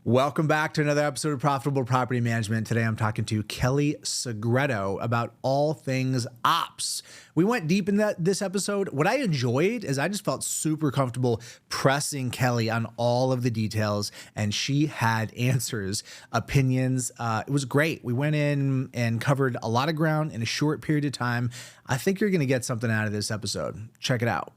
Welcome back to another episode of Profitable Property Management. Today I'm talking to Kelli Segreto about all things ops. We went deep in this episode. What I enjoyed is I just felt super comfortable pressing Kelli on all of the details, and she had answers, opinions. It was great. We went in and covered a lot of ground in a short period of time. I think you're going to get something out of this episode. Check it out.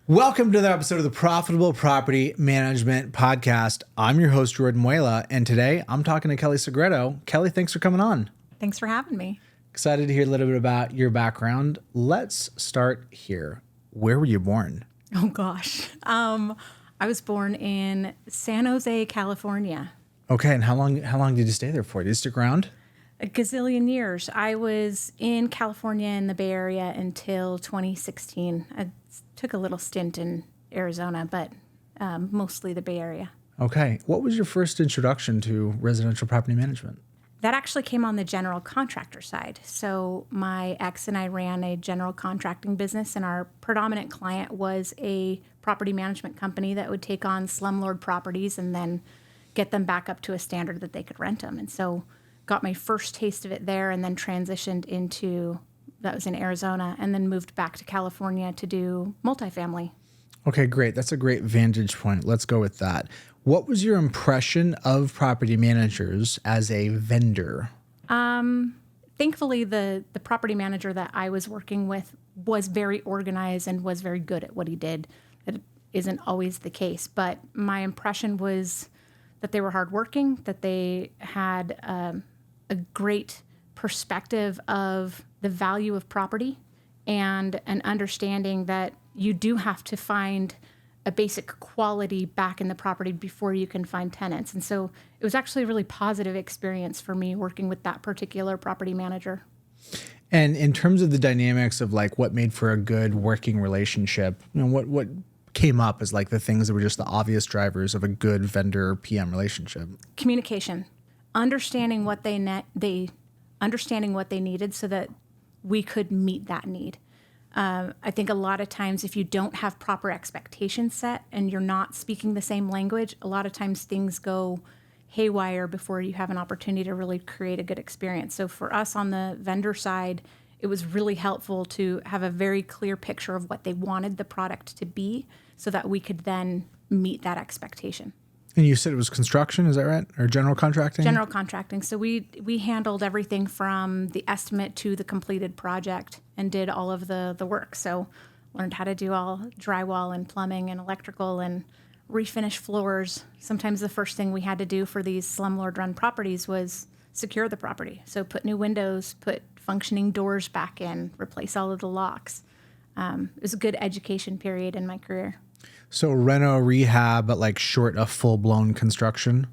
Welcome to the episode of the Profitable Property Management Podcast. I'm your host, Jordan Muela, and today I'm talking to Kelli Segreto. Kelli, thanks for coming on. Thanks for having me. Excited to hear a little bit about your background. Let's start here. Where were you born? Oh, gosh. I was born in San Jose, California. Okay, and how long did you stay there for? Did you stick around? A gazillion years. I was in California in the Bay Area until 2016. I took a little stint in Arizona, but mostly the Bay Area. Okay. What was your first introduction to residential property management? That actually came on the general contractor side. So my ex and I ran a general contracting business, and our predominant client was a property management company that would take on slumlord properties and then get them back up to a standard that they could rent them. And so got my first taste of it there, and then transitioned into, that was in Arizona, and then moved back to California to do multifamily. Okay, great. That's a great vantage point. Let's go with that. What was your impression of property managers as a vendor? Thankfully, the property manager that I was working with was very organized and was very good at what he did. That isn't always the case, but my impression was that they were hardworking, that they had a great perspective of the value of property and an understanding that you do have to find a basic quality back in the property before you can find tenants. And so it was actually a really positive experience for me working with that particular property manager. And in terms of the dynamics of like what made for a good working relationship, you know, what came up as like the things that were just the obvious drivers of a good vendor PM relationship? Communication, understanding what they needed so that we could meet that need. I think a lot of times if you don't have proper expectations set and you're not speaking the same language, a lot of times things go haywire before you have an opportunity to really create a good experience. So for us on the vendor side, it was really helpful to have a very clear picture of what they wanted the product to be so that we could then meet that expectation. And you said it was construction, is that right? Or general contracting? General contracting. So we handled everything from the estimate to the completed project and did all of the work. So learned how to do all drywall and plumbing and electrical and refinish floors. Sometimes the first thing we had to do for these slumlord run properties was secure the property. So put new windows, put functioning doors back in, replace all of the locks. It was a good education period in my career. So reno rehab, but like short of full-blown construction?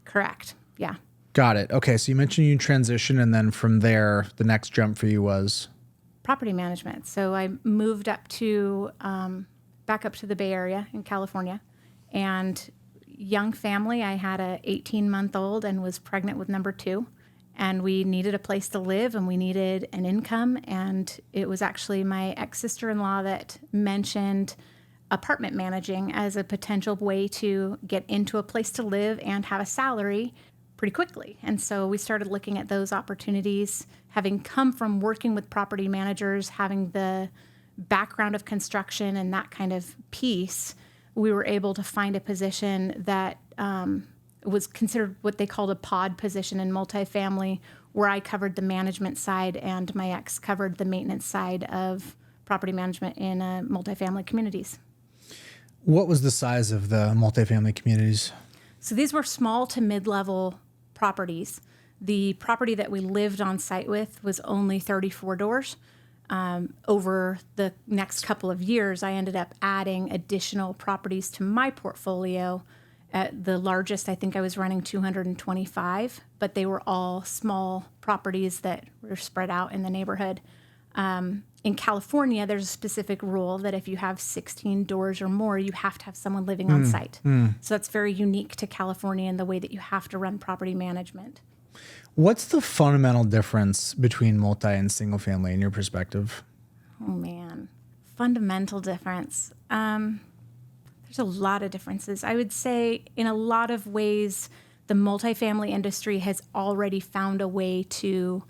Correct. Yeah. Got it. Okay. So you mentioned you transitioned, and then from there, the next jump for you was? Property management. So I moved up to, back up to the Bay Area in California, and young family. I had a 18-month-old and was pregnant with number 2. And we needed a place to live and we needed an income. And it was actually my ex-sister-in-law that mentioned apartment managing as a potential way to get into a place to live and have a salary pretty quickly. And so we started looking at those opportunities. Having come from working with property managers, having the background of construction and that kind of piece, we were able to find a position that was considered what they called a pod position in multifamily, where I covered the management side and my ex covered the maintenance side of property management in multifamily communities. What was the size of the multifamily communities? So these were small to mid-level properties. The property that we lived on site with was only 34 doors. Over the next couple of years, I ended up adding additional properties to my portfolio. At the largest, I think I was running 225, but they were all small properties that were spread out in the neighborhood. In California, there's a specific rule that if you have 16 doors or more, you have to have someone living on site. So that's very unique to California in the way that you have to run property management. What's the fundamental difference between multi and single family in your perspective? Oh, man. Fundamental difference. There's a lot of differences. I would say in a lot of ways, the multifamily industry has already found a way to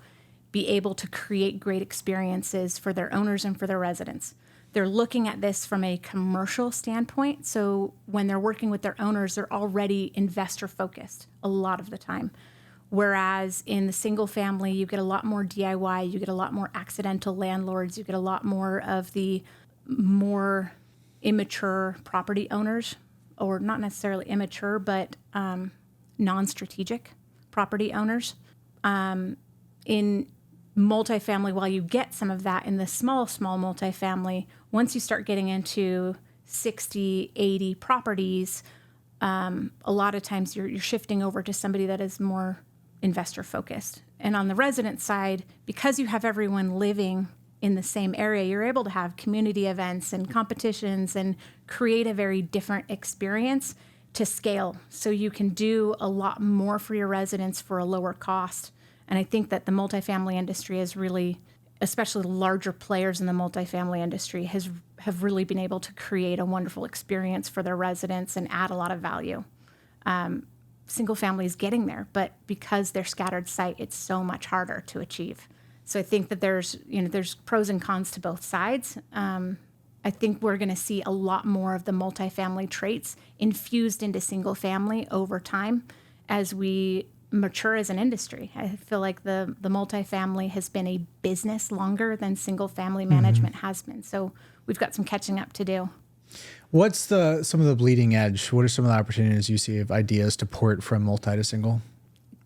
be able to create great experiences for their owners and for their residents. They're looking at this from a commercial standpoint. So when they're working with their owners, they're already investor focused a lot of the time. Whereas in the single family, you get a lot more DIY, you get a lot more accidental landlords, you get a lot more of the more immature property owners, or not necessarily immature, but non-strategic property owners. In multifamily, while you get some of that in the small multifamily, once you start getting into 60, 80 properties, a lot of times you're shifting over to somebody that is more investor focused. And on the resident side, because you have everyone living in the same area, you're able to have community events and competitions and create a very different experience to scale. So you can do a lot more for your residents for a lower cost. And I think that the multifamily industry is really, especially larger players in the multifamily industry, have really been able to create a wonderful experience for their residents and add a lot of value. Single family is getting there, but because they're scattered site, it's so much harder to achieve. So I think that there's pros and cons to both sides. I think we're going to see a lot more of the multifamily traits infused into single family over time as we mature as an industry. I feel like the multifamily has been a business longer than single family management has been. So we've got some catching up to do. What's some of the bleeding edge? What are some of the opportunities you see of ideas to port from multi to single?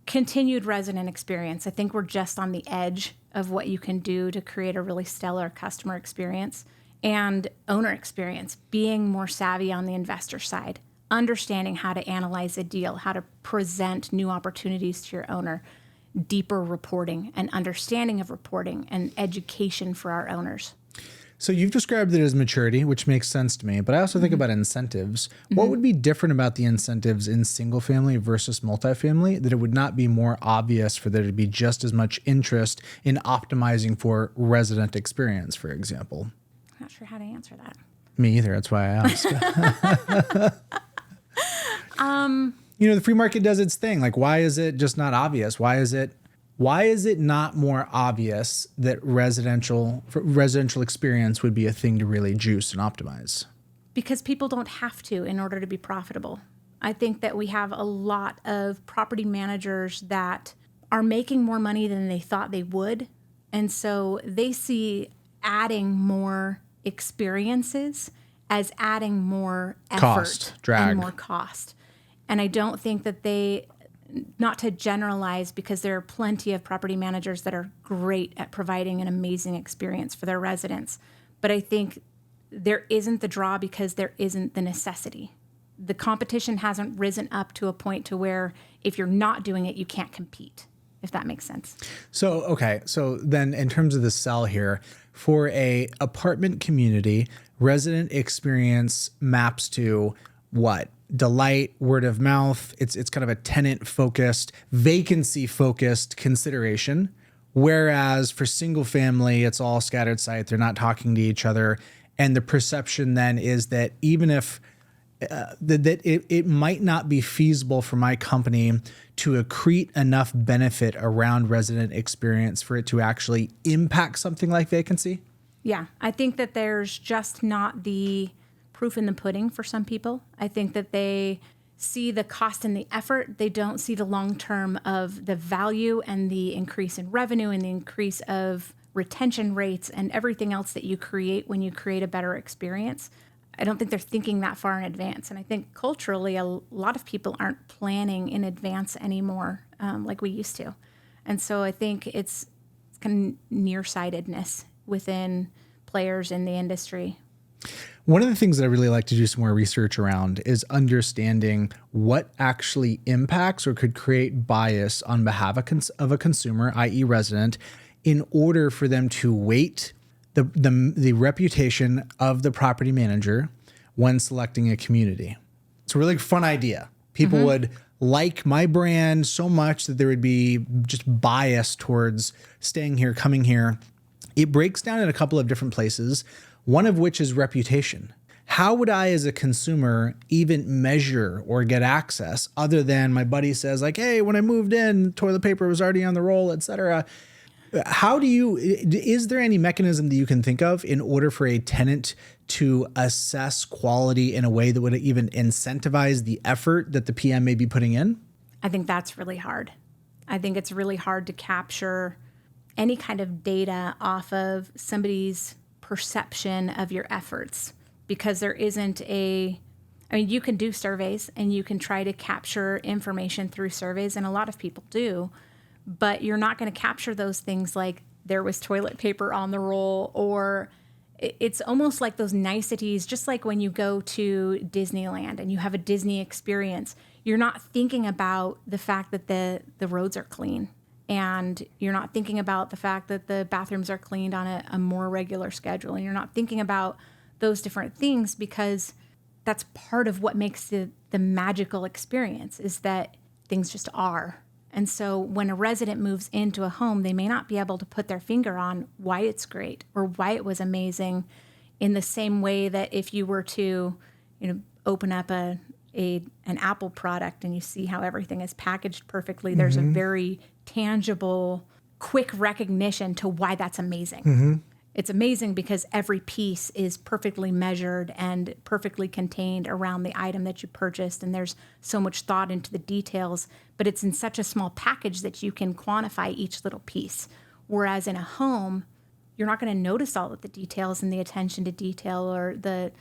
Continued resident experience. I think we're just on the edge of what you can do to create a really stellar customer experience, and owner experience, being more savvy on the investor side, understanding how to analyze a deal, how to present new opportunities to your owner, deeper reporting and understanding of reporting and education for our owners. So you've described it as maturity, which makes sense to me, but I also think about incentives. What would be different about the incentives in single family versus multifamily that it would not be more obvious for there to be just as much interest in optimizing for resident experience, for example? I'm not sure how to answer that. Me either. That's why I asked. The free market does its thing. Like, why is it just not obvious? Why is it not more obvious that residential experience would be a thing to really juice and optimize? Because people don't have to in order to be profitable. I think that we have a lot of property managers that are making more money than they thought they would. And so they see adding more experiences as adding more effort, cost, drag, and more cost. And I don't think that not to generalize, because there are plenty of property managers that are great at providing an amazing experience for their residents. But I think there isn't the draw because there isn't the necessity. The competition hasn't risen up to a point to where if you're not doing it, you can't compete, if that makes sense. So, okay. So then in terms of the sell here, for a apartment community, resident experience maps to what? Delight, word of mouth. It's kind of a tenant focused, vacancy focused consideration. Whereas for single family, it's all scattered site. They're not talking to each other. And the perception then is that even if it might not be feasible for my company to accrete enough benefit around resident experience for it to actually impact something like vacancy. Yeah, I think that there's just not the proof in the pudding for some people. I think that they see the cost and the effort. They don't see the long term of the value and the increase in revenue and the increase of retention rates and everything else that you create when you create a better experience. I don't think they're thinking that far in advance. And I think culturally, a lot of people aren't planning in advance anymore like we used to. And so I think it's kind of nearsightedness within players in the industry. One of the things that I really like to do some more research around is understanding what actually impacts or could create bias on behalf of a consumer, i.e. resident, in order for them to weight the reputation of the property manager when selecting a community. It's a really fun idea. People would like my brand so much that there would be just bias towards staying here, coming here. It breaks down in a couple of different places, one of which is reputation. How would I as a consumer even measure or get access other than my buddy says like, hey, when I moved in, toilet paper was already on the roll, etc. Is there any mechanism that you can think of in order for a tenant to assess quality in a way that would even incentivize the effort that the PM may be putting in? I think that's really hard. I think it's really hard to capture any kind of data off of somebody's perception of your efforts, because there isn't you can do surveys and you can try to capture information through surveys, and a lot of people do, but you're not going to capture those things like there was toilet paper on the roll, or it's almost like those niceties, just like when you go to Disneyland and you have a Disney experience, you're not thinking about the fact that the roads are clean. And you're not thinking about the fact that the bathrooms are cleaned on a more regular schedule. And you're not thinking about those different things, because that's part of what makes the magical experience, is that things just are. And so when a resident moves into a home, they may not be able to put their finger on why it's great or why it was amazing, in the same way that if you were to, open up an Apple product and you see how everything is packaged perfectly, there's a very tangible, quick recognition to why that's amazing. It's amazing because every piece is perfectly measured and perfectly contained around the item that you purchased, and there's so much thought into the details, but it's in such a small package that you can quantify each little piece. Whereas in a home, you're not going to notice all of the details and the attention to detail, or the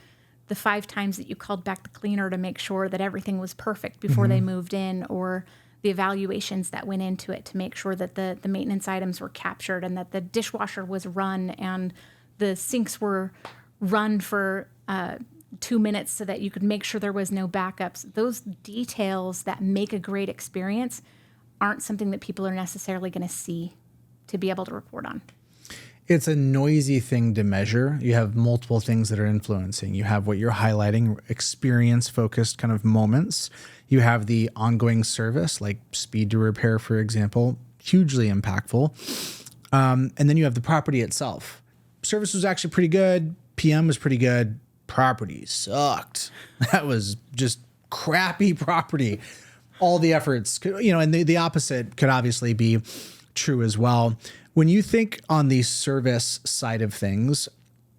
5 times that you called back the cleaner to make sure that everything was perfect before they moved in, or the evaluations that went into it to make sure that the maintenance items were captured and that the dishwasher was run and the sinks were run for 2 minutes so that you could make sure there was no backups. Those details that make a great experience aren't something that people are necessarily going to see to be able to report on. It's a noisy thing to measure. You have multiple things that are influencing. You have what you're highlighting, experience-focused kind of moments. You have the ongoing service, like speed to repair, for example, hugely impactful. And then you have the property itself. Service was actually pretty good. PM was pretty good. Property sucked. That was just crappy property. All the efforts, and the opposite could obviously be true as well. When you think on the service side of things,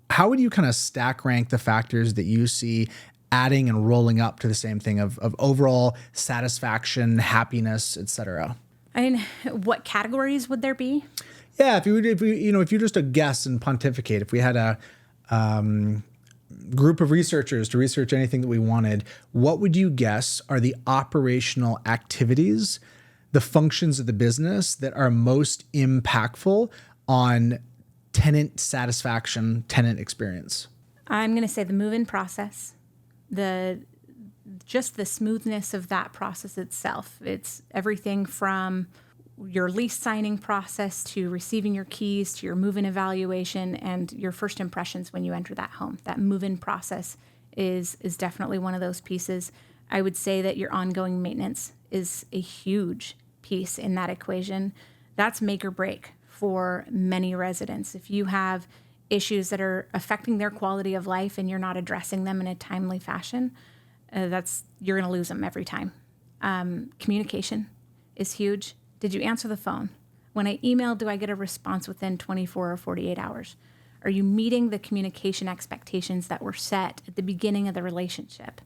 how would you kind of stack rank the factors that you see adding and rolling up to the same thing of overall satisfaction, happiness, et cetera? What categories would there be? Yeah, if you're just a guest and pontificate, if we had a group of researchers to research anything that we wanted, what would you guess are the operational activities, the functions of the business that are most impactful on tenant satisfaction, tenant experience? I'm going to say the move-in process, just the smoothness of that process itself. It's everything from your lease signing process to receiving your keys to your move-in evaluation and your first impressions when you enter that home. That move-in process is definitely one of those pieces. I would say that your ongoing maintenance is a huge piece in that equation. That's make or break for many residents. If you have issues that are affecting their quality of life and you're not addressing them in a timely fashion, you're going to lose them every time. Communication is huge. Did you answer the phone? When I email, do I get a response within 24 or 48 hours? Are you meeting the communication expectations that were set at the beginning of the relationship?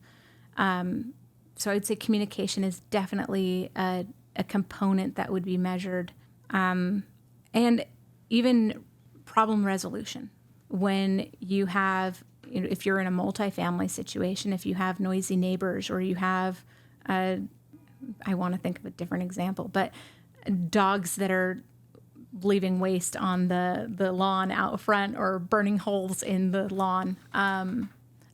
So I'd say communication is definitely a component that would be measured. And even problem resolution. When you have, if you're in a multifamily situation, if you have noisy neighbors or you have, I want to think of a different example, but dogs that are leaving waste on the lawn out front or burning holes in the lawn.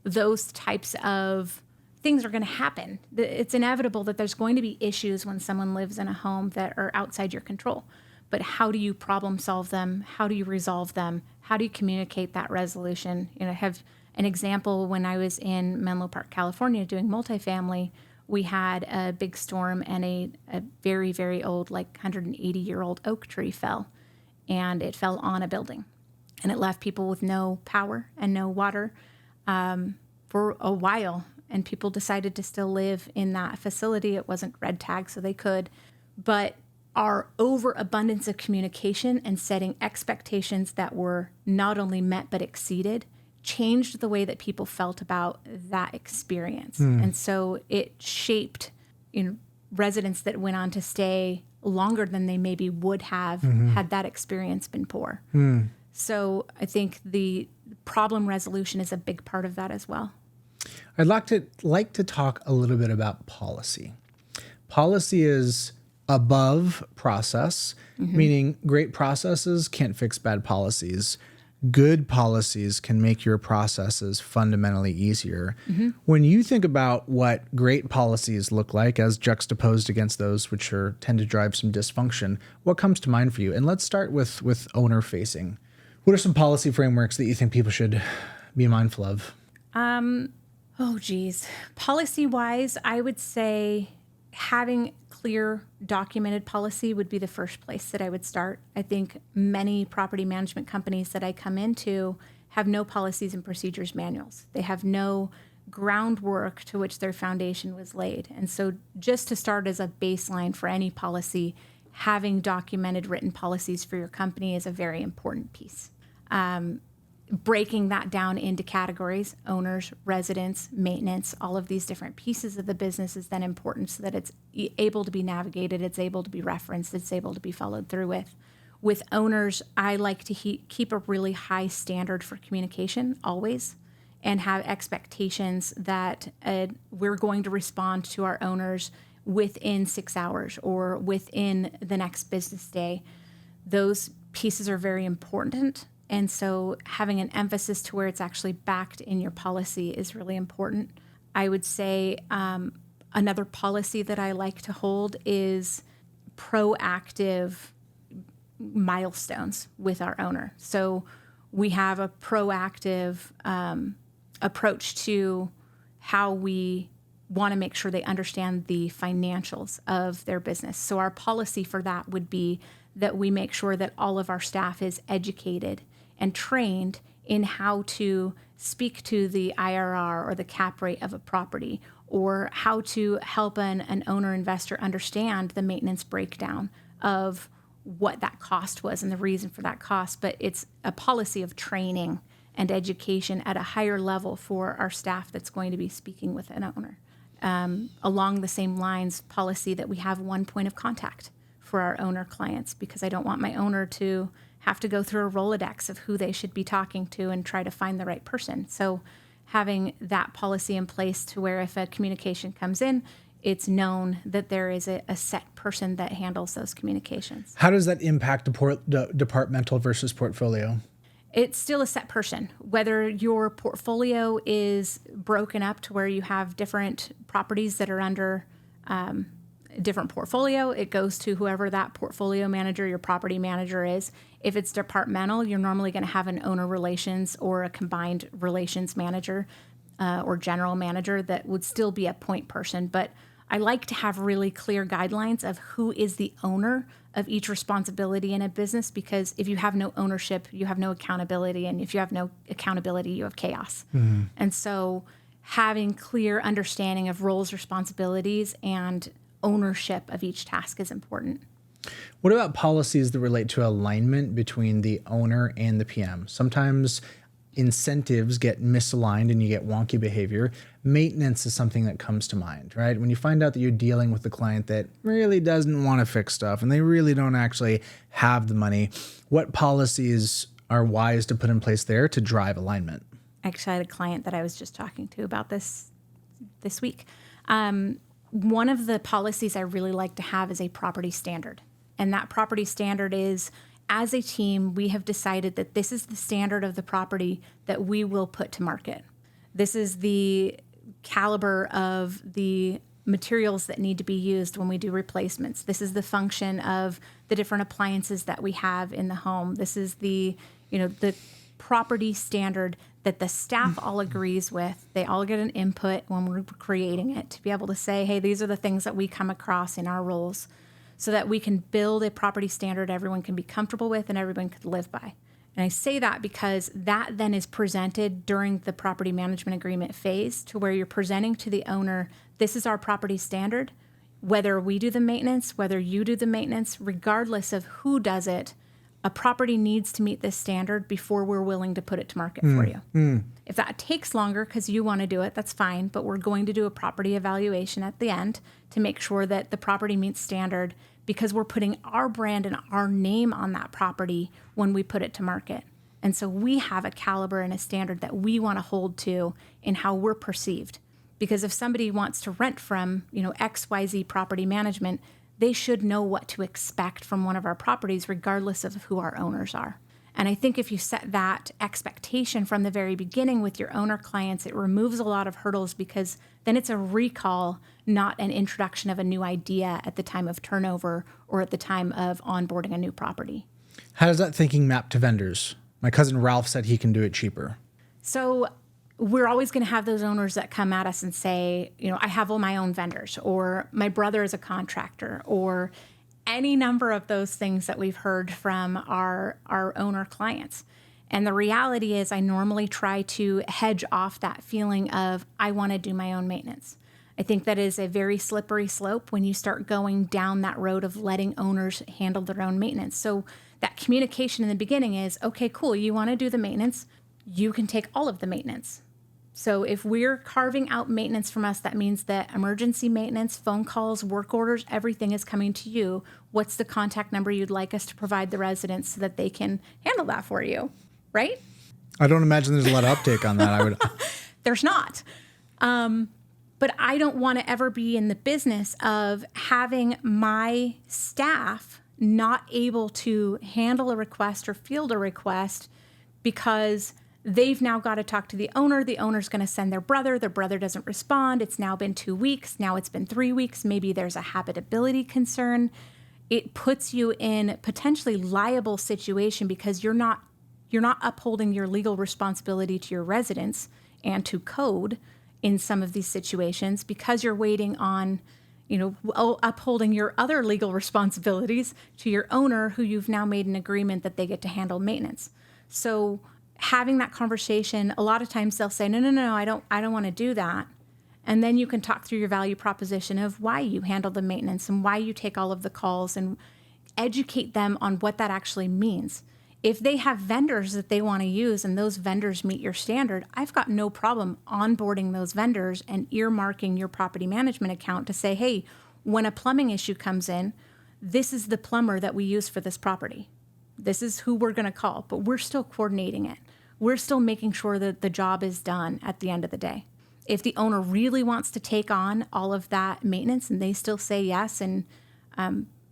those types of things are going to happen. It's inevitable that there's going to be issues when someone lives in a home that are outside your control. But how do you problem solve them? How do you resolve them? How do you communicate that resolution? I have an example. When I was in Menlo Park, California, doing multifamily, we had a big storm, and a very, very old, like 180-year-old oak tree fell, and it fell on a building, and it left people with no power and no water for a while. And people decided to still live in that facility. It wasn't red tagged, so they could. But our overabundance of communication and setting expectations that were not only met but exceeded changed the way that people felt about that experience. And so it shaped, residents that went on to stay longer than they maybe would have had that experience been poor. So I think the problem resolution is a big part of that as well. I'd like to talk a little bit about policy. Policy is above process, meaning great processes can't fix bad policies. Good policies can make your processes fundamentally easier. When you think about what great policies look like as juxtaposed against those which tend to drive some dysfunction, what comes to mind for you? And let's start with owner facing. What are some policy frameworks that you think people should be mindful of? Oh, geez. Policy-wise, I would say having clear documented policy would be the first place that I would start. I think many property management companies that I come into have no policies and procedures manuals. They have no groundwork to which their foundation was laid. And so just to start as a baseline for any policy, having documented written policies for your company is a very important piece. Breaking that down into categories, owners, residents, maintenance, all of these different pieces of the business is then important so that it's able to be navigated, it's able to be referenced, it's able to be followed through with. With owners, I like to keep a really high standard for communication always, and have expectations that we're going to respond to our owners within 6 hours or within the next business day. Those pieces are very important. And so having an emphasis to where it's actually backed in your policy is really important. I would say another policy that I like to hold is proactive milestones with our owner. So we have a proactive approach to how we want to make sure they understand the financials of their business. So our policy for that would be that we make sure that all of our staff is educated and trained in how to speak to the IRR or the cap rate of a property, or how to help an owner investor understand the maintenance breakdown of what that cost was and the reason for that cost. But it's a policy of training and education at a higher level for our staff that's going to be speaking with an owner. Along the same lines, policy that we have one point of contact for our owner clients, because I don't want my owner to have to go through a Rolodex of who they should be talking to and try to find the right person. So having that policy in place to where if a communication comes in, it's known that there is a set person that handles those communications. How does that impact departmental versus portfolio? It's still a set person. Whether your portfolio is broken up to where you have different properties that are under different portfolio, it goes to whoever that portfolio manager, your property manager is. If it's departmental, you're normally going to have an owner relations or a combined relations manager or general manager that would still be a point person. But I like to have really clear guidelines of who is the owner of each responsibility in a business, because if you have no ownership, you have no accountability. And if you have no accountability, you have chaos. And so having clear understanding of roles, responsibilities, and ownership of each task is important. What about policies that relate to alignment between the owner and the PM? Sometimes incentives get misaligned and you get wonky behavior. Maintenance is something that comes to mind, right? When you find out that you're dealing with a client that really doesn't want to fix stuff and they really don't actually have the money, what policies are wise to put in place there to drive alignment? Actually, I had a client that I was just talking to about this week. One of the policies I really like to have is a property standard. And that property standard is, as a team, we have decided that this is the standard of the property that we will put to market. This is the caliber of the materials that need to be used when we do replacements. This is the function of the different appliances that we have in the home. This is the property standard that the staff all agrees with. They all get an input when we're creating it to be able to say, hey, these are the things that we come across in our roles, so that we can build a property standard everyone can be comfortable with and everyone can live by. And I say that because that then is presented during the property management agreement phase, to where you're presenting to the owner, this is our property standard. Whether we do the maintenance, whether you do the maintenance, regardless of who does it, a property needs to meet this standard before we're willing to put it to market for you. If that takes longer because you want to do it, that's fine. But we're going to do a property evaluation at the end to make sure that the property meets standard, because we're putting our brand and our name on that property when we put it to market. And so we have a caliber and a standard that we want to hold to in how we're perceived. Because if somebody wants to rent from, XYZ Property Management, they should know what to expect from one of our properties, regardless of who our owners are. And I think if you set that expectation from the very beginning with your owner clients, it removes a lot of hurdles, because then it's a recall, not an introduction of a new idea at the time of turnover or at the time of onboarding a new property. How does that thinking map to vendors? My cousin Ralph said he can do it cheaper. So we're always going to have those owners that come at us and say, I have all my own vendors, or my brother is a contractor, or any number of those things that we've heard from our owner clients. And the reality is, I normally try to hedge off that feeling of, I want to do my own maintenance. I think that is a very slippery slope when you start going down that road of letting owners handle their own maintenance. So that communication in the beginning is, okay, cool, you want to do the maintenance, you can take all of the maintenance. So if we're carving out maintenance from us, that means that emergency maintenance, phone calls, work orders, everything is coming to you. What's the contact number you'd like us to provide the residents so that they can handle that for you, right? I don't imagine there's a lot of uptake on that. There's not. But I don't want to ever be in the business of having my staff not able to handle a request or field a request because they've now got to talk to the owner. The owner's going to send their brother doesn't respond. It's now been 2 weeks. Now it's been 3 weeks. Maybe there's a habitability concern. It puts you in potentially liable situation because you're not upholding your legal responsibility to your residents and to code in some of these situations, because you're waiting on, upholding your other legal responsibilities to your owner, who you've now made an agreement that they get to handle maintenance. So having that conversation, a lot of times they'll say, no, I don't want to do that. And then you can talk through your value proposition of why you handle the maintenance and why you take all of the calls, and educate them on what that actually means. If they have vendors that they want to use and those vendors meet your standard, I've got no problem onboarding those vendors and earmarking your property management account to say, hey, when a plumbing issue comes in, this is the plumber that we use for this property. This is who we're going to call, but we're still coordinating it. We're still making sure that the job is done at the end of the day. If the owner really wants to take on all of that maintenance and they still say yes, and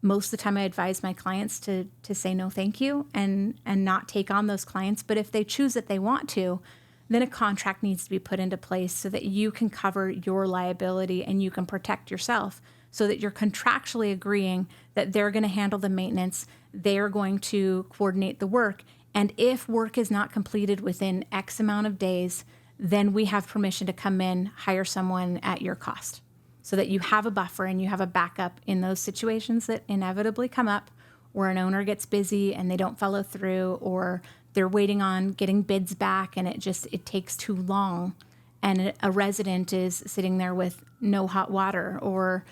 most of the time I advise my clients to say no thank you and not take on those clients. But if they choose that they want to, then a contract needs to be put into place so that you can cover your liability and you can protect yourself, so that you're contractually agreeing that they're going to handle the maintenance, they're going to coordinate the work. And if work is not completed within X amount of days, then we have permission to come in, hire someone at your cost, so that you have a buffer and you have a backup in those situations that inevitably come up, where an owner gets busy and they don't follow through, or they're waiting on getting bids back and it takes too long, and a resident is sitting there with no hot water, or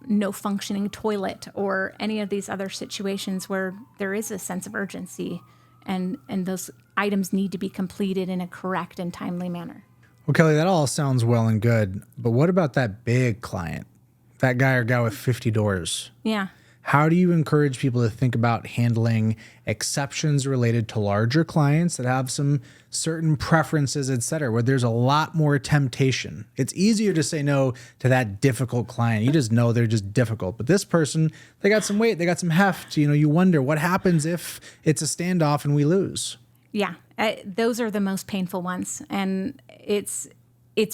no functioning toilet, or any of these other situations where there is a sense of urgency and those items need to be completed in a correct and timely manner. Well, Kelli, that all sounds well and good, but what about that big client, that guy or gal with 50 doors? Yeah. How do you encourage people to think about handling exceptions related to larger clients that have some certain preferences, et cetera, where there's a lot more temptation? It's easier to say no to that difficult client. You just know they're just difficult. But this person, they got some weight, they got some heft. You wonder what happens if it's a standoff and we lose. Yeah. Those are the most painful ones. And it's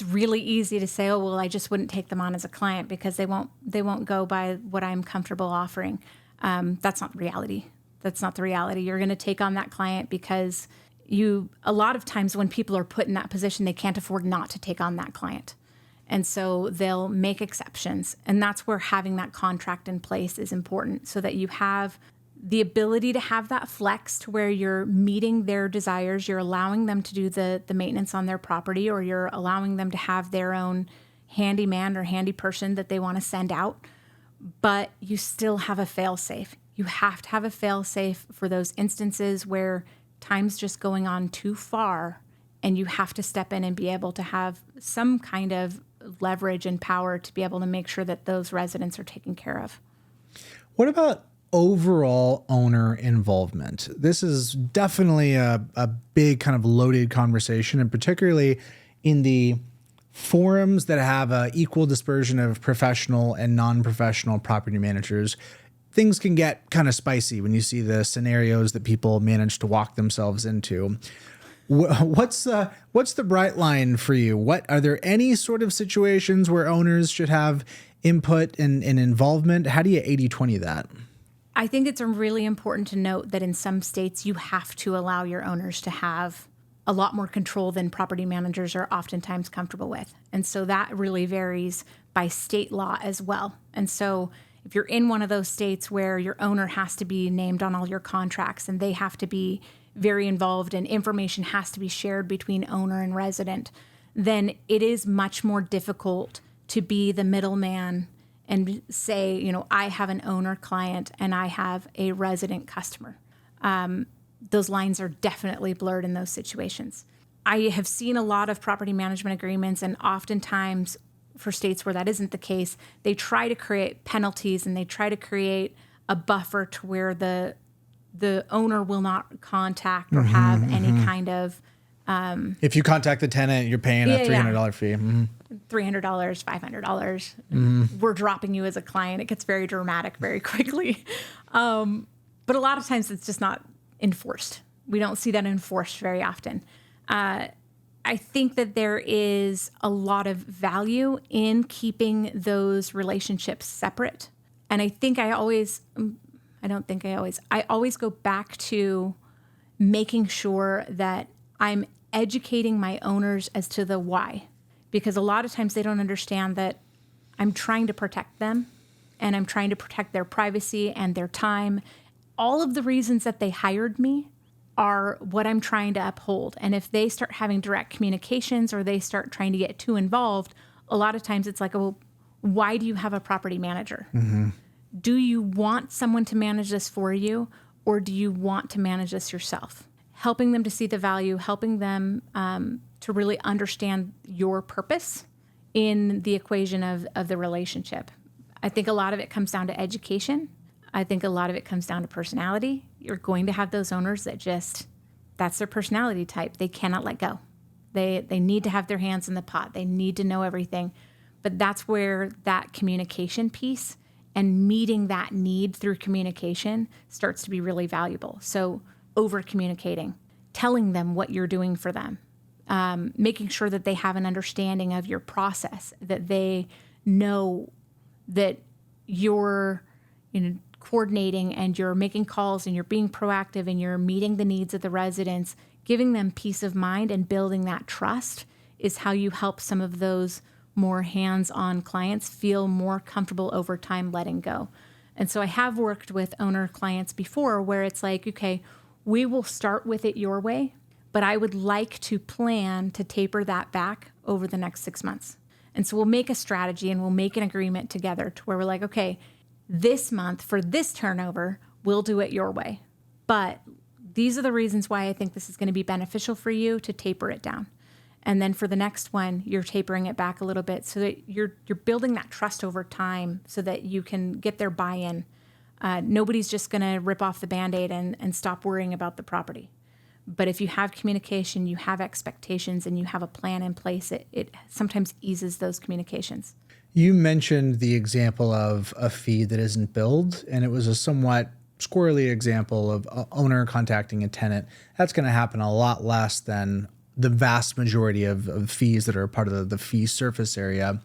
really easy to say, oh, well, I just wouldn't take them on as a client because they won't go by what I'm comfortable offering. That's not reality. That's not the reality. You're going to take on that client because a lot of times when people are put in that position, they can't afford not to take on that client. And so they'll make exceptions. And that's where having that contract in place is important so that you have the ability to have that flex to where you're meeting their desires, you're allowing them to do the maintenance on their property, or you're allowing them to have their own handyman or handy person that they want to send out. But you still have a fail-safe. You have to have a fail-safe for those instances where time's just going on too far, and you have to step in and be able to have some kind of leverage and power to be able to make sure that those residents are taken care of. What about overall owner involvement? This is definitely a big kind of loaded conversation, and particularly in the forums that have an equal dispersion of professional and non-professional property managers. Things can get kind of spicy when you see the scenarios that people manage to walk themselves into. What's the bright line for you? Are there any sort of situations where owners should have input and involvement? How do you 80-20 that? I think it's really important to note that in some states you have to allow your owners to have a lot more control than property managers are oftentimes comfortable with. And so that really varies by state law as well. And so if you're in one of those states where your owner has to be named on all your contracts and they have to be very involved and information has to be shared between owner and resident, then it is much more difficult to be the middleman and say, I have an owner client and I have a resident customer. Those lines are definitely blurred in those situations. I have seen a lot of property management agreements, and oftentimes for states where that isn't the case, they try to create penalties and they try to create a buffer to where the owner will not contact or have any kind of... if you contact the tenant, you're paying a $300 fee. Mm-hmm. $300, $500. We're dropping you as a client. It gets very dramatic very quickly. But a lot of times it's just not enforced. We don't see that enforced very often. I think that there is a lot of value in keeping those relationships separate. And I always go back to making sure that I'm educating my owners as to the why. Because a lot of times they don't understand that I'm trying to protect them and I'm trying to protect their privacy and their time. All of the reasons that they hired me are what I'm trying to uphold. And if they start having direct communications or they start trying to get too involved, a lot of times it's like, well, why do you have a property manager? Mm-hmm. Do you want someone to manage this for you, or do you want to manage this yourself? Helping them to see the value, helping them to really understand your purpose in the equation of the relationship. I think a lot of it comes down to education. I think a lot of it comes down to personality. You're going to have those owners that that's their personality type. They cannot let go. They need to have their hands in the pot. They need to know everything. But that's where that communication piece and meeting that need through communication starts to be really valuable. So over communicating, telling them what you're doing for them, making sure that they have an understanding of your process, that they know that you're coordinating and you're making calls and you're being proactive and you're meeting the needs of the residents, giving them peace of mind and building that trust is how you help some of those more hands-on clients feel more comfortable over time letting go. And so I have worked with owner clients before where it's like, okay, we will start with it your way, but I would like to plan to taper that back over the next 6 months. And so we'll make a strategy and we'll make an agreement together to where we're like, okay, this month for this turnover, we'll do it your way. But these are the reasons why I think this is going to be beneficial for you to taper it down. And then for the next one, you're tapering it back a little bit so that you're building that trust over time so that you can get their buy-in. Nobody's just going to rip off the Band-Aid and stop worrying about the property. But if you have communication, you have expectations, and you have a plan in place, it sometimes eases those communications. You mentioned the example of a fee that isn't billed, and it was a somewhat squirrely example of a owner contacting a tenant, that's going to happen a lot less than the vast majority of fees that are part of the fee surface area.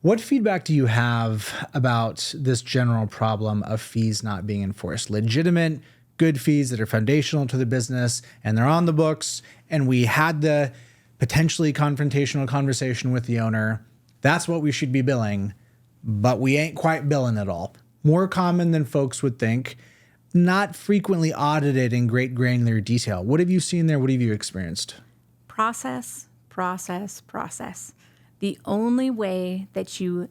What feedback do you have about this general problem of fees not being enforced? Legitimate, good fees that are foundational to the business and they're on the books, and we had the potentially confrontational conversation with the owner. That's what we should be billing, but we ain't quite billing it all. More common than folks would think, not frequently audited in great granular detail. What have you seen there? What have you experienced? Process, process, process. The only way that you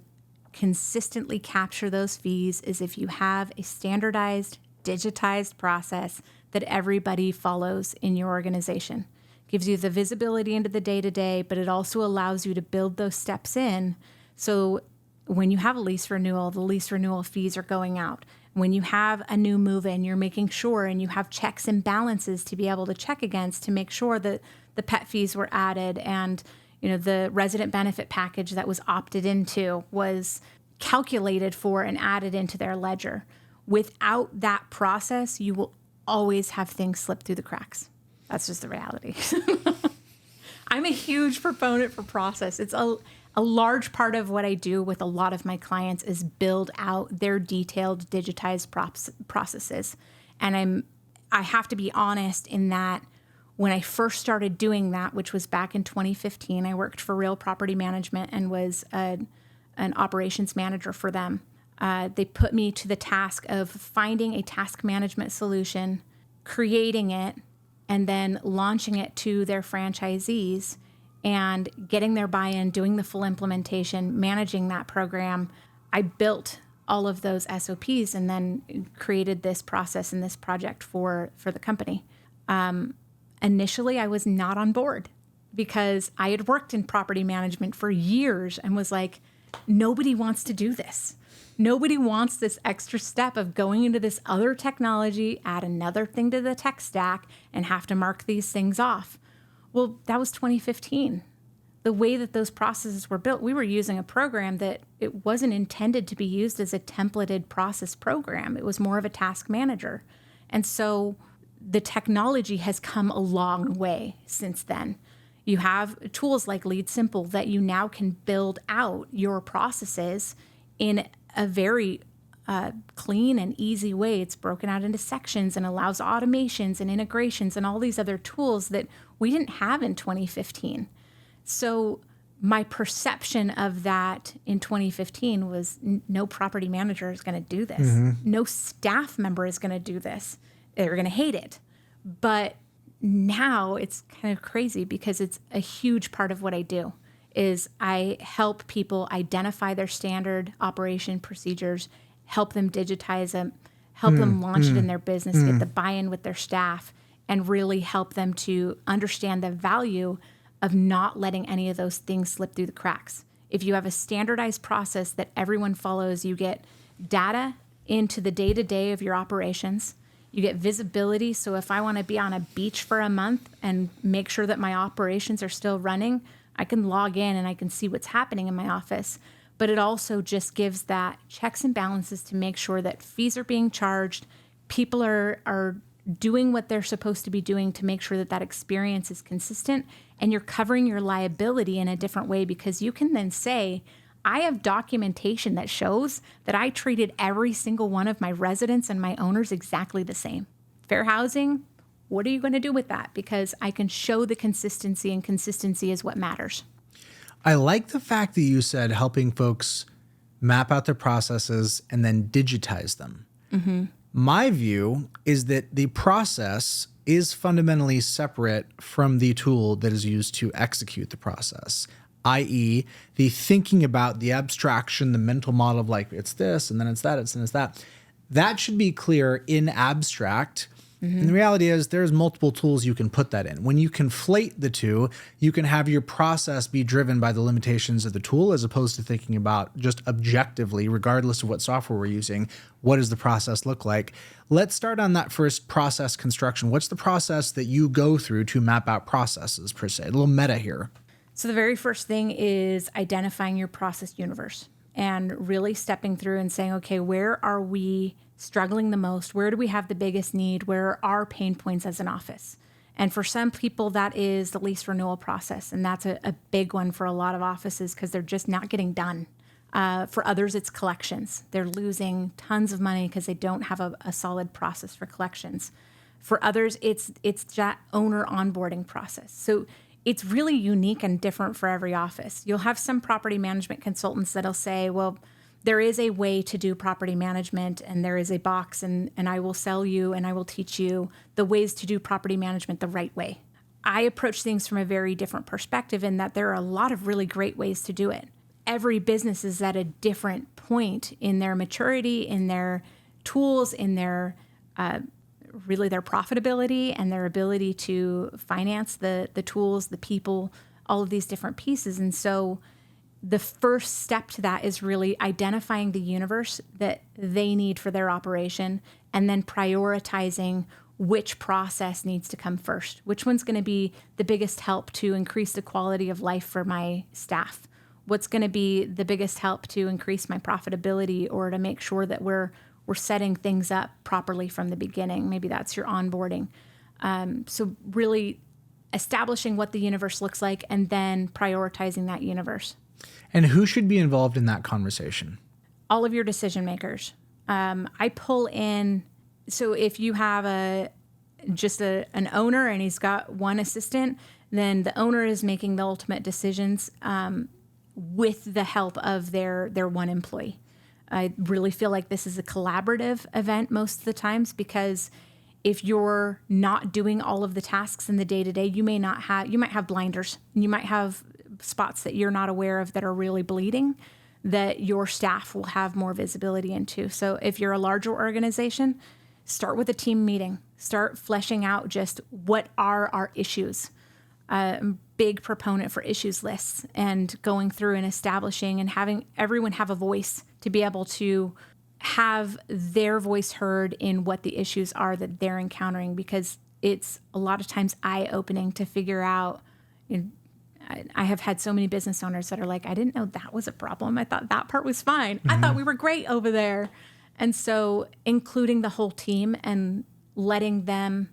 consistently capture those fees is if you have a standardized, digitized process that everybody follows in your organization. Gives you the visibility into the day-to-day, but it also allows you to build those steps in. So when you have a lease renewal, the lease renewal fees are going out. When you have a new move-in, you're making sure, and you have checks and balances to be able to check against to make sure that the pet fees were added, and the resident benefit package that was opted into was calculated for and added into their ledger. Without that process, you will always have things slip through the cracks. That's just the reality. I'm a huge proponent for process. It's a large part of what I do with a lot of my clients is build out their detailed digitized processes. And I have to be honest in that when I first started doing that, which was back in 2015, I worked for Real Property Management and was an operations manager for them. They put me to the task of finding a task management solution, creating it, and then launching it to their franchisees and getting their buy-in, doing the full implementation, managing that program. I built all of those SOPs and then created this process and this project for the company. Initially, I was not on board because I had worked in property management for years and was like, nobody wants to do this. Nobody wants this extra step of going into this other technology, add another thing to the tech stack, and have to mark these things off. Well, that was 2015. The way that those processes were built, we were using a program that it wasn't intended to be used as a templated process program. It was more of a task manager. And so the technology has come a long way since then. You have tools like Lead Simple that you now can build out your processes in a very clean and easy way. It's broken out into sections and allows automations and integrations and all these other tools that we didn't have in 2015. So my perception of that in 2015 was no property manager is going to do this. No staff member is going to do this. They're going to hate it. But now it's kind of crazy because it's a huge part of what I do is I help people identify their standard operation procedures, help them digitize them, help them launch it in their business, get the buy-in with their staff, and really help them to understand the value of not letting any of those things slip through the cracks. If you have a standardized process that everyone follows, you get data into the day-to-day of your operations. You get visibility. So if I want to be on a beach for a month and make sure that my operations are still running, I can log in and I can see what's happening in my office. But it also just gives that checks and balances to make sure that fees are being charged, people are doing what they're supposed to be doing to make sure that that experience is consistent, and you're covering your liability in a different way because you can then say, I have documentation that shows that I treated every single one of my residents and my owners exactly the same. Fair housing, what are you going to do with that? Because I can show the consistency, and consistency is what matters. I like the fact that you said helping folks map out their processes and then digitize them. My view is that the process is fundamentally separate from the tool that is used to execute the process, i.e. the thinking about the abstraction, the mental model of like, it's this, and then it's that, it's that. That should be clear in abstract. And the reality is there's multiple tools you can put that in. When you conflate the two, you can have your process be driven by the limitations of the tool as opposed to thinking about just objectively, regardless of what software we're using, what does the process look like? Let's start on that first process construction. What's the process that you go through to map out processes per se? A little meta here. So the very first thing is identifying your process universe. and really stepping through and saying, okay, where are we struggling the most? Where do we have the biggest need? Where are our pain points as an office? And for some people, that is the lease renewal process. And that's a big one for a lot of offices because they're just not getting done. For others, it's collections. They're losing tons of money because they don't have a solid process for collections. For others, it's that owner onboarding process. So it's really unique and different for every office. You'll have some property management consultants that'll say, well, there is a way to do property management and there is a box and I will sell you and I will teach you the ways to do property management the right way. I approach things from a very different perspective in that there are a lot of really great ways to do it. Every business is at a different point in their maturity, in their tools, in their really their profitability and their ability to finance the tools, the people, all of these different pieces. And so the first step to that is really identifying the universe that they need for their operation and then prioritizing which process needs to come first. Which one's going to be the biggest help to increase the quality of life for my staff? What's going to be the biggest help to increase my profitability or to make sure that we're setting things up properly from the beginning? Maybe that's your onboarding. So really establishing what the universe looks like and then prioritizing that universe. And who should be involved in that conversation? All of your decision makers. I pull in, so if you have an owner and he's got one assistant, then the owner is making the ultimate decisions with the help of their one employee. I really feel like this is a collaborative event most of the times because if you're not doing all of the tasks in the day-to-day, you might have blinders. You might have spots that you're not aware of that are really bleeding that your staff will have more visibility into. So if you're a larger organization, start with a team meeting. Start fleshing out just what are our issues. Big proponent for issues lists and going through and establishing and having everyone have a voice to be able to have their voice heard in what the issues are that they're encountering, because it's a lot of times eye-opening to figure out. I have had so many business owners that are like, I didn't know that was a problem. I thought that part was fine. I thought we were great over there. And so including the whole team and letting them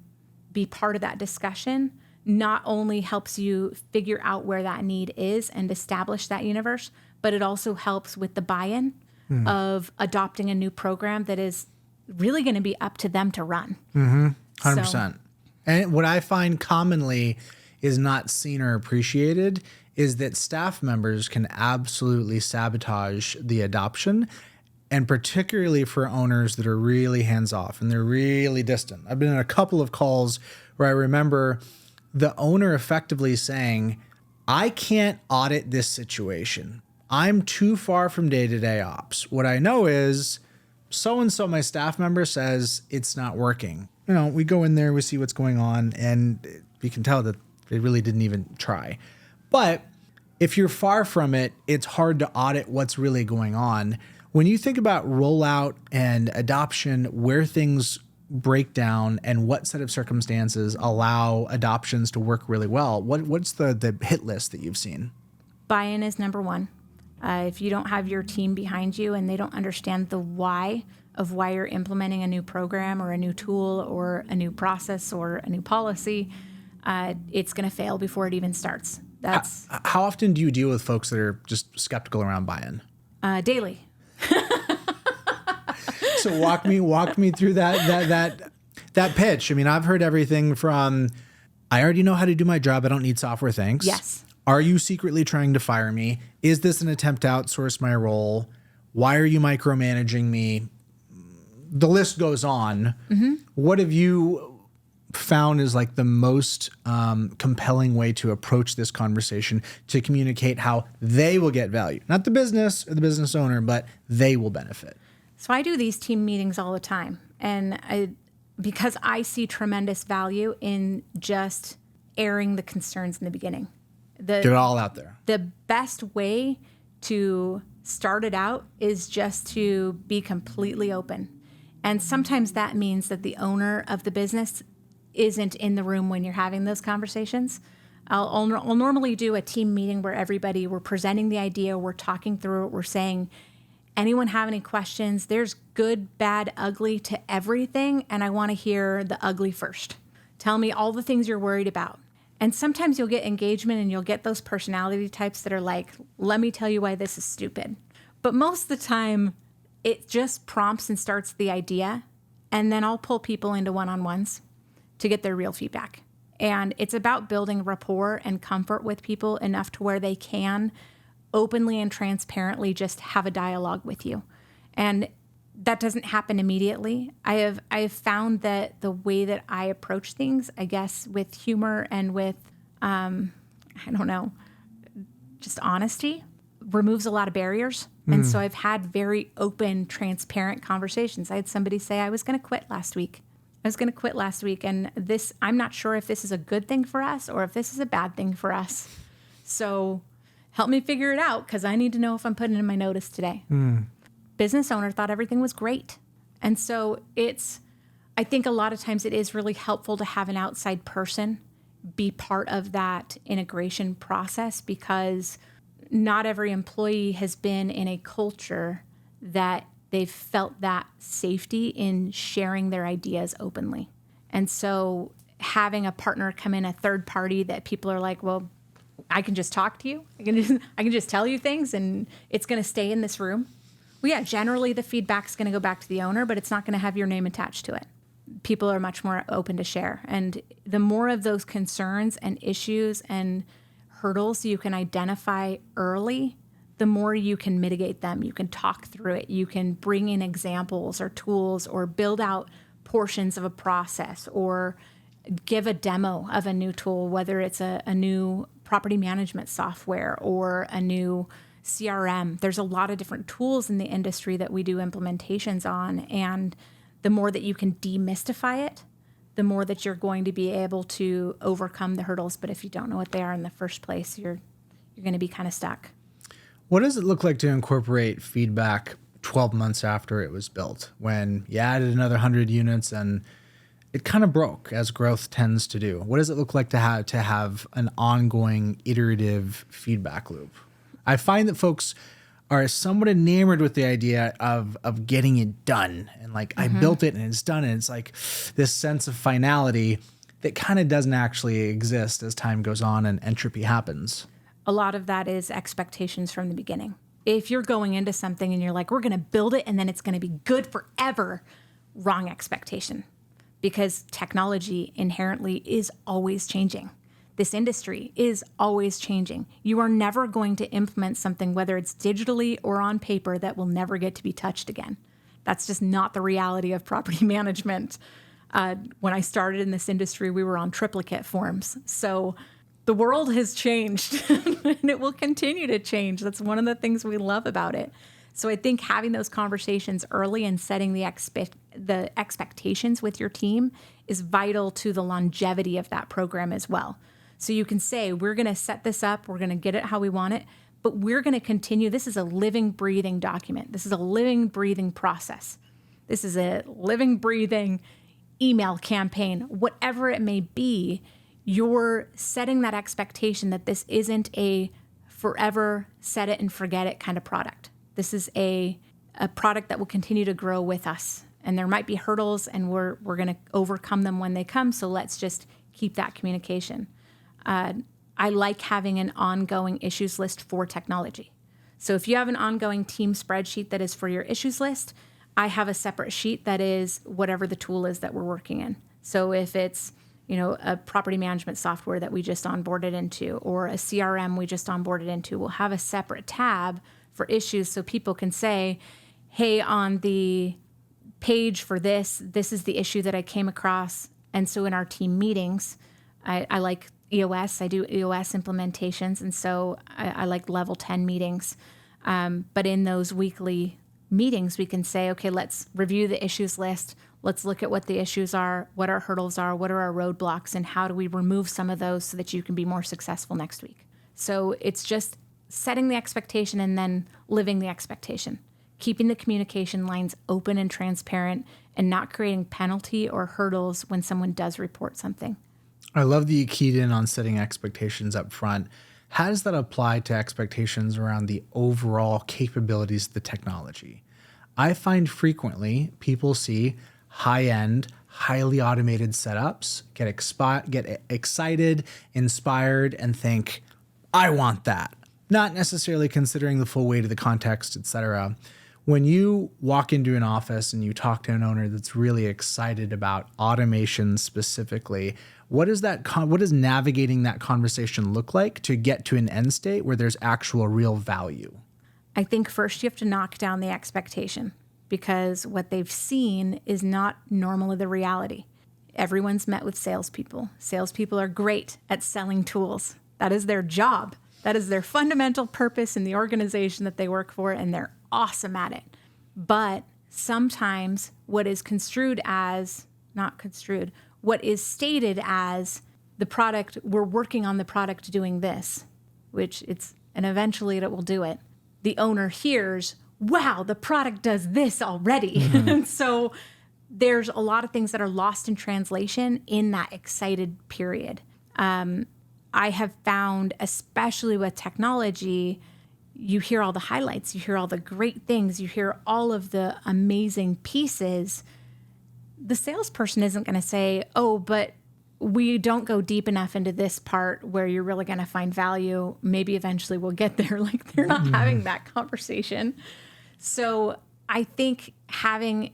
be part of that discussion not only helps you figure out where that need is and establish that universe, but it also helps with the buy-in of adopting a new program that is really going to be up to them to run. 100%. So, and what I find commonly is not seen or appreciated is that staff members can absolutely sabotage the adoption, and particularly for owners that are really hands-off and they're really distant. I've been in a couple of calls where I remember the owner effectively saying, I can't audit this situation. I'm too far from day-to-day ops. What I know is so-and-so, my staff member, says it's not working. We go in there, we see what's going on, and we can tell that they really didn't even try. But if you're far from it, it's hard to audit what's really going on. When you think about rollout and adoption, where things break down and what set of circumstances allow adoptions to work really well, what's the hit list that you've seen? Buy-in is number one. If you don't have your team behind you and they don't understand the why of why you're implementing a new program or a new tool or a new process or a new policy, it's going to fail before it even starts. That's how often do you deal with folks that are just skeptical around buy-in? Daily. So walk me through that pitch. I mean, I've heard everything from, I already know how to do my job. I don't need software, thanks. Yes. Are you secretly trying to fire me? Is this an attempt to outsource my role? Why are you micromanaging me? The list goes on. What have you found is like the most compelling way to approach this conversation to communicate how they will get value? Not the business or the business owner, but they will benefit. So I do these team meetings all the time. And because I see tremendous value in just airing the concerns in the beginning. Get it all out there. The best way to start it out is just to be completely open. And sometimes that means that the owner of the business isn't in the room when you're having those conversations. I'll normally do a team meeting where we're presenting the idea, we're talking through it, we're saying, Anyone have any questions? There's good, bad, ugly to everything. And I want to hear the ugly first. Tell me all the things you're worried about. And sometimes you'll get engagement and you'll get those personality types that are like, let me tell you why this is stupid. But most of the time, it just prompts and starts the idea. And then I'll pull people into one-on-ones to get their real feedback. And it's about building rapport and comfort with people enough to where they can openly and transparently just have a dialogue with you. And that doesn't happen immediately. I have found that the way that I approach things, I guess, with humor and with, just honesty, removes a lot of barriers. And so I've had very open, transparent conversations. I had somebody say, I was going to quit last week. And I'm not sure if this is a good thing for us or if this is a bad thing for us. So help me figure it out, because I need to know if I'm putting in my notice today. Business owner thought everything was great. And so I think a lot of times it is really helpful to have an outside person be part of that integration process, because not every employee has been in a culture that they've felt that safety in sharing their ideas openly. And so having a partner come in, a third party that people are like, well, I can just talk to you. I can just tell you things and it's going to stay in this room. Well, yeah, generally the feedback's going to go back to the owner, but it's not going to have your name attached to it. People are much more open to share. And the more of those concerns and issues and hurdles you can identify early, the more you can mitigate them. You can talk through it. You can bring in examples or tools or build out portions of a process or give a demo of a new tool, whether it's a new property management software or a new CRM. There's a lot of different tools in the industry that we do implementations on. And the more that you can demystify it, the more that you're going to be able to overcome the hurdles. But if you don't know what they are in the first place, you're going to be kind of stuck. What does it look like to incorporate feedback 12 months after it was built, when you added another 100 units and it kind of broke, as growth tends to do? What does it look like to have an ongoing iterative feedback loop? I find that folks are somewhat enamored with the idea of getting it done. And like, I built it and it's done. And it's like this sense of finality that kind of doesn't actually exist as time goes on and entropy happens. A lot of that is expectations from the beginning. If you're going into something and you're like, we're going to build it and then it's going to be good forever, wrong expectation. Because technology inherently is always changing. This industry is always changing. You are never going to implement something, whether it's digitally or on paper, that will never get to be touched again. That's just not the reality of property management. When I started in this industry, we were on triplicate forms. So the world has changed and it will continue to change. That's one of the things we love about it. So I think having those conversations early and setting the expectations with your team is vital to the longevity of that program as well. So you can say, we're going to set this up, we're going to get it how we want it, but we're going to continue. This is a living, breathing document. This is a living, breathing process. This is a living, breathing email campaign, whatever it may be. You're setting that expectation that this isn't a forever set it and forget it kind of product. This is a product that will continue to grow with us. And there might be hurdles and we're going to overcome them when they come. So let's just keep that communication. I like having an ongoing issues list for technology. So if you have an ongoing team spreadsheet that is for your issues list, I have a separate sheet that is whatever the tool is that we're working in. So if it's, a property management software that we just onboarded into or a CRM we just onboarded into, we'll have a separate tab for issues so people can say, hey, on the page for this is the issue that I came across. And so in our team meetings, I like EOS. I do EOS implementations. And so I like level 10 meetings. But in those weekly meetings, we can say, okay, let's review the issues list. Let's look at what the issues are, what our hurdles are, what are our roadblocks, and how do we remove some of those so that you can be more successful next week. So it's just setting the expectation and then living the expectation, keeping the communication lines open and transparent, and not creating penalty or hurdles when someone does report something. I love that you keyed in on setting expectations up front. How does that apply to expectations around the overall capabilities of the technology? I find frequently people see high-end, highly automated setups, get excited, inspired, and think, I want that. Not necessarily considering the full weight of the context, etc. When you walk into an office and you talk to an owner that's really excited about automation specifically, what does navigating that conversation look like to get to an end state where there's actual real value? I think first you have to knock down the expectation because what they've seen is not normally the reality. Everyone's met with salespeople. Salespeople are great at selling tools. That is their job. That is their fundamental purpose in the organization that they work for, and they're awesome at it. But sometimes what is what is stated as the product, we're working on the product doing this, and eventually it will do it. The owner hears, wow, the product does this already. Mm-hmm. And so there's a lot of things that are lost in translation in that excited period. I have found, especially with technology, you hear all the highlights, you hear all the great things, you hear all of the amazing pieces. The salesperson isn't going to say, oh, but we don't go deep enough into this part where you're really going to find value. Maybe eventually we'll get there. Like they're not having that conversation. So I think I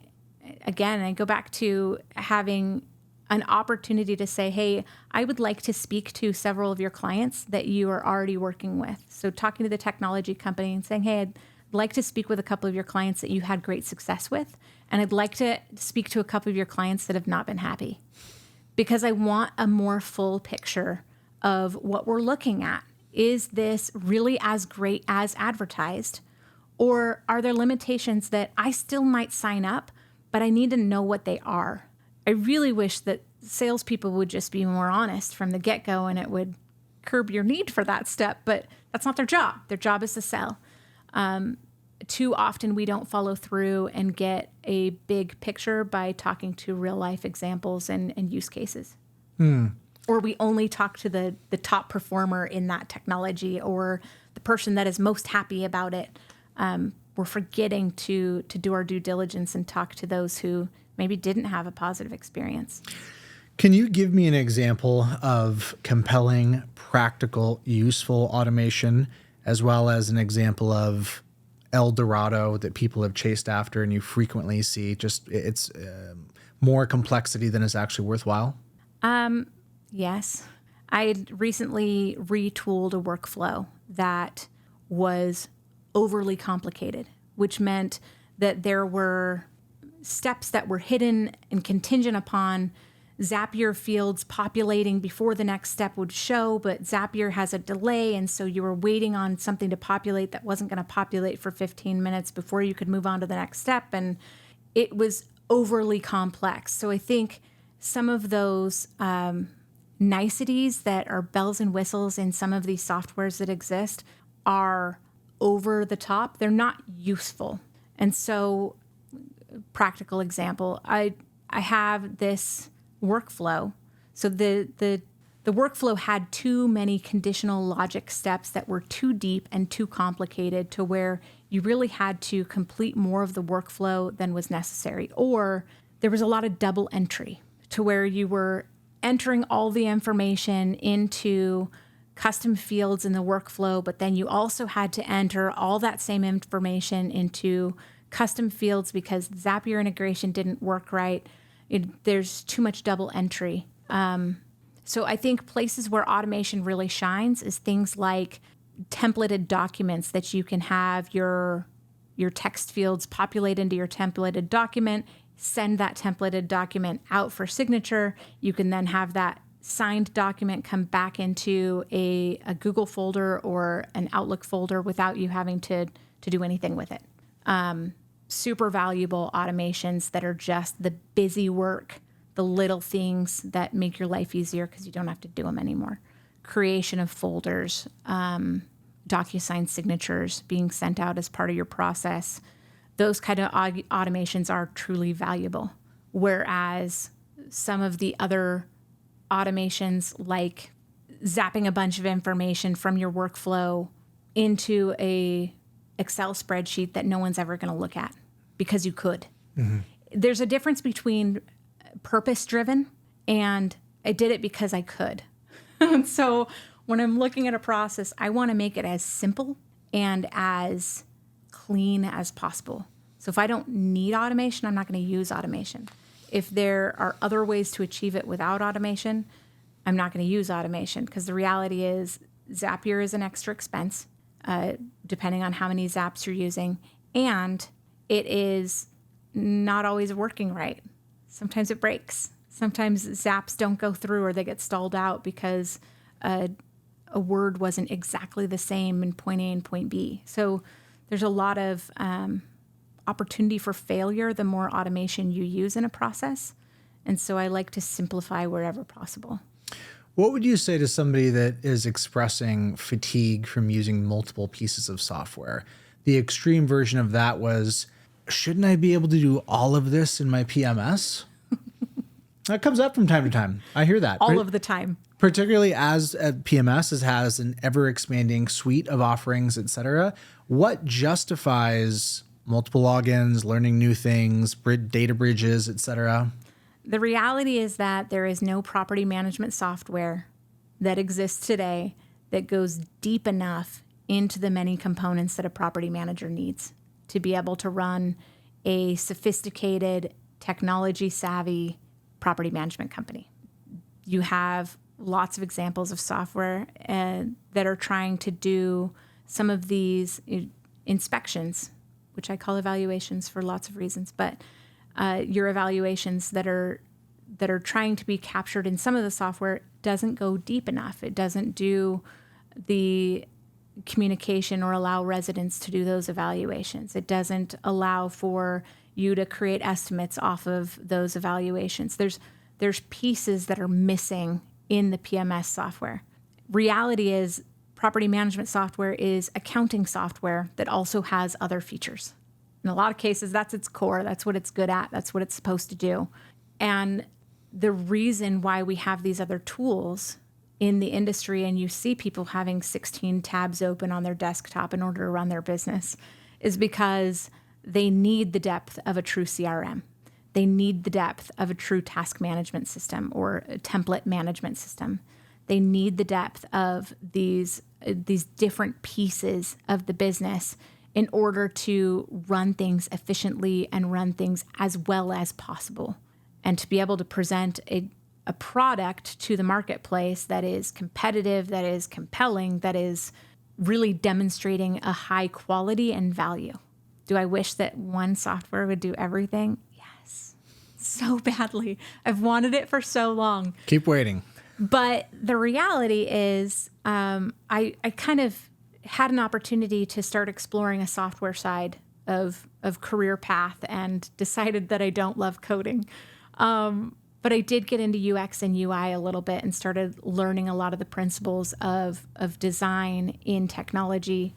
go back to having an opportunity to say, hey, I would like to speak to several of your clients that you are already working with. So talking to the technology company and saying, hey, I'd like to speak with a couple of your clients that you had great success with. And I'd like to speak to a couple of your clients that have not been happy, because I want a more full picture of what we're looking at. Is this really as great as advertised? Or are there limitations that I still might sign up, but I need to know what they are? I really wish that salespeople would just be more honest from the get-go, and it would curb your need for that step, but that's not their job. Their job is to sell. Too often we don't follow through and get a big picture by talking to real-life examples and use cases. Or we only talk to the top performer in that technology or the person that is most happy about it. We're forgetting to do our due diligence and talk to those who maybe didn't have a positive experience. Can you give me an example of compelling, practical, useful automation, as well as an example of El Dorado that people have chased after and you frequently see it's more complexity than is actually worthwhile? Yes. I had recently retooled a workflow that was overly complicated, which meant that there were steps that were hidden and contingent upon Zapier fields populating before the next step would show, but Zapier has a delay, and so you were waiting on something to populate that wasn't going to populate for 15 minutes before you could move on to the next step, and it was overly complex. So I think some of those niceties that are bells and whistles in some of these softwares that exist are over the top. They're not useful. And so, practical example, I have this workflow. So the workflow had too many conditional logic steps that were too deep and too complicated to where you really had to complete more of the workflow than was necessary. Or there was a lot of double entry to where you were entering all the information into custom fields in the workflow, but then you also had to enter all that same information into custom fields because Zapier integration didn't work right. There's too much double entry. So I think places where automation really shines is things like templated documents that you can have your text fields populate into your templated document, send that templated document out for signature. You can then have that signed document come back into a Google folder or an Outlook folder without you having to do anything with it. Super valuable automations that are just the busy work, the little things that make your life easier because you don't have to do them anymore. Creation of folders, DocuSign signatures being sent out as part of your process. Those kind of automations are truly valuable. Whereas some of the other automations like zapping a bunch of information from your workflow into a Excel spreadsheet that no one's ever going to look at because you could. There's a difference between purpose-driven and I did it because I could. So when I'm looking at a process, I want to make it as simple and as clean as possible. So if I don't need automation, I'm not going to use automation. If there are other ways to achieve it without automation, I'm not going to use automation because the reality is Zapier is an extra expense, depending on how many Zaps you're using, and it is not always working right. Sometimes it breaks. Sometimes Zaps don't go through or they get stalled out because a word wasn't exactly the same in point A and point B. So there's a lot of opportunity for failure the more automation you use in a process. And so I like to simplify wherever possible. What would you say to somebody that is expressing fatigue from using multiple pieces of software? The extreme version of that was, shouldn't I be able to do all of this in my PMS? That comes up from time to time. I hear that. All of the time. Particularly as PMS has an ever-expanding suite of offerings, et cetera. What justifies multiple logins, learning new things, data bridges, et cetera? The reality is that there is no property management software that exists today that goes deep enough into the many components that a property manager needs to be able to run a sophisticated, technology-savvy property management company. You have lots of examples of software that are trying to do some of these inspections, which I call evaluations for lots of reasons, but your evaluations that are trying to be captured in some of the software doesn't go deep enough. It doesn't do the communication or allow residents to do those evaluations. It doesn't allow for you to create estimates off of those evaluations. There's pieces that are missing in the PMS software. Reality is property management software is accounting software that also has other features. In a lot of cases, that's its core. That's what it's good at. That's what it's supposed to do. And the reason why we have these other tools in the industry, and you see people having 16 tabs open on their desktop in order to run their business, is because they need the depth of a true CRM. They need the depth of a true task management system or a template management system. They need the depth of these different pieces of the business in order to run things efficiently and run things as well as possible, and to be able to present a product to the marketplace that is competitive, that is compelling, that is really demonstrating a high quality and value. Do I wish that one software would do everything? Yes, so badly. I've wanted it for so long. Keep waiting. But the reality is I kind of had an opportunity to start exploring a software side of career path and decided that I don't love coding. But I did get into UX and UI a little bit and started learning a lot of the principles of design in technology,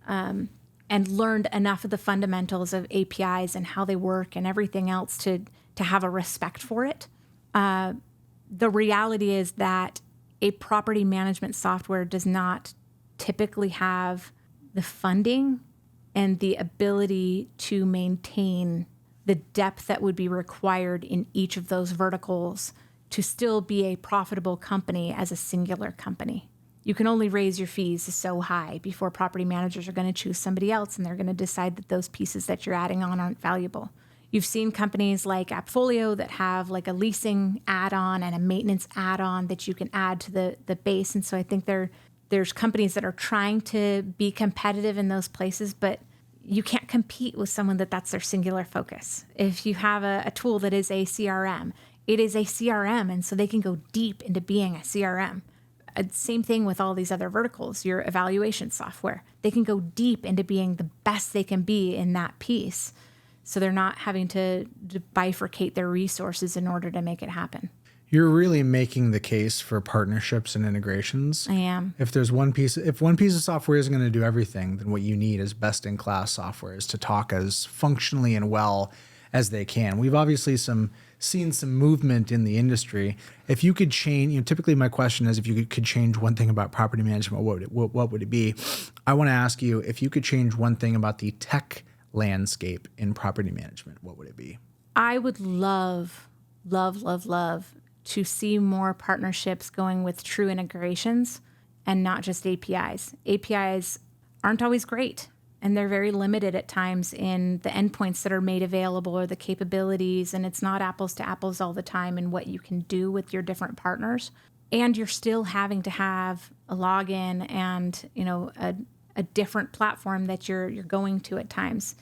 and learned enough of the fundamentals of APIs and how they work and everything else to have a respect for it. The reality is that a property management software does not typically have the funding and the ability to maintain the depth that would be required in each of those verticals to still be a profitable company as a singular company. You can only raise your fees so high before property managers are going to choose somebody else, and they're going to decide that those pieces that you're adding on aren't valuable. You've seen companies like AppFolio that have like a leasing add-on and a maintenance add-on that you can add to the base. And so I think there's companies that are trying to be competitive in those places, but you can't compete with someone that's their singular focus. If you have a tool that is a CRM, it is a CRM, and so they can go deep into being a CRM. Same thing with all these other verticals, your evaluation software. They can go deep into being the best they can be in that piece. So they're not having to bifurcate their resources in order to make it happen. You're really making the case for partnerships and integrations. I am. If one piece of software isn't going to do everything, then what you need is best-in-class softwares to talk as functionally and well as they can. We've obviously some seen some movement in the industry. If you could change, typically my question is if you could change one thing about property management, what would it be? I want to ask you, if you could change one thing about the tech landscape in property management, what would it be? I would love to see more partnerships going with true integrations and not just APIs. APIs aren't always great, and they're very limited at times in the endpoints that are made available or the capabilities, and it's not apples to apples all the time in what you can do with your different partners. And you're still having to have a login and a different platform that you're going to at times.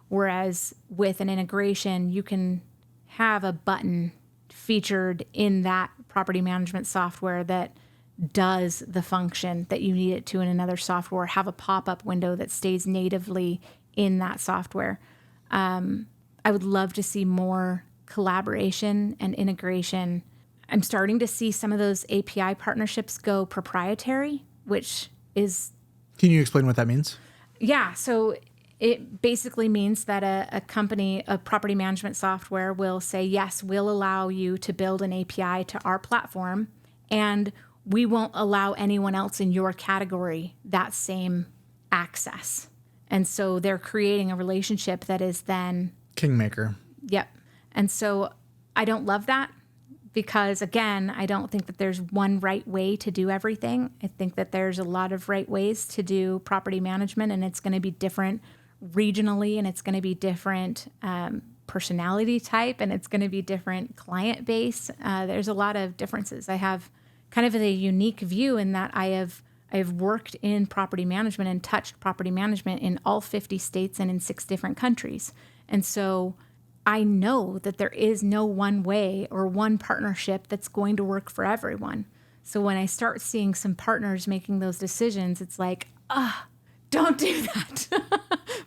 Whereas with an integration, you can have a button featured in that property management software that does the function that you need it to in another software, have a pop-up window that stays natively in that software. I would love to see more collaboration and integration. I'm starting to see some of those API partnerships go proprietary, which is... Can you explain what that means? Yeah, so it basically means that a company, a property management software will say, yes, we'll allow you to build an API to our platform, and we won't allow anyone else in your category that same access. And so they're creating a relationship that is then... Kingmaker. Yep. And so I don't love that because, again, I don't think that there's one right way to do everything. I think that there's a lot of right ways to do property management, and it's going to be different regionally, and it's going to be different personality type, and it's going to be different client base. There's a lot of differences. I have kind of a unique view in that I have worked in property management and touched property management in all 50 states and in 6 different countries. And so I know that there is no one way or one partnership that's going to work for everyone. So when I start seeing some partners making those decisions, it's like, don't do that.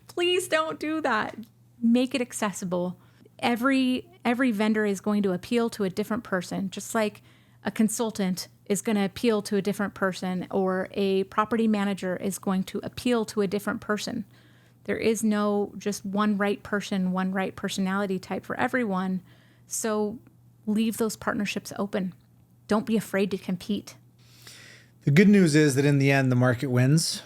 Please don't do that. Make it accessible. Every vendor is going to appeal to a different person, just like a consultant is going to appeal to a different person, or a property manager is going to appeal to a different person. There is no just one right person, one right personality type for everyone. So leave those partnerships open. Don't be afraid to compete. The good news is that in the end, the market wins.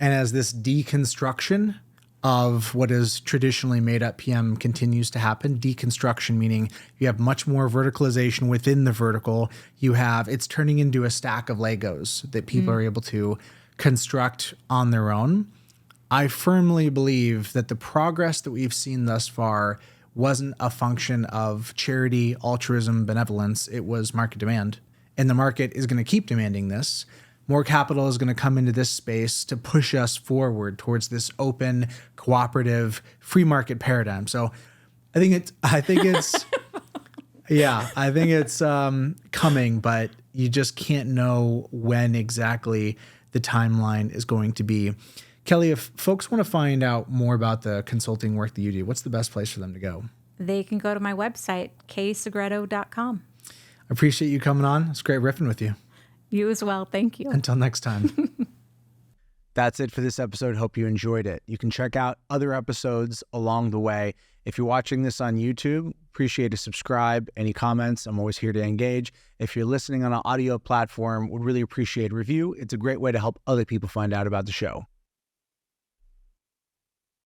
And as this deconstruction of what is traditionally made up PM continues to happen, deconstruction meaning you have much more verticalization within the vertical. It's turning into a stack of Legos that people are able to construct on their own. I firmly believe that the progress that we've seen thus far wasn't a function of charity, altruism, benevolence. It was market demand. And the market is going to keep demanding this. More capital is going to come into this space to push us forward towards this open, cooperative, free market paradigm. So I think it's coming, but you just can't know when exactly the timeline is going to be. Kelli, if folks want to find out more about the consulting work that you do, what's the best place for them to go? They can go to my website, ksegretto.com. I appreciate you coming on. It's great riffing with you. You as well. Thank you. Until next time. That's it for this episode. Hope you enjoyed it. You can check out other episodes along the way. If you're watching this on YouTube, appreciate a subscribe. Any comments, I'm always here to engage. If you're listening on an audio platform, would really appreciate a review. It's a great way to help other people find out about the show.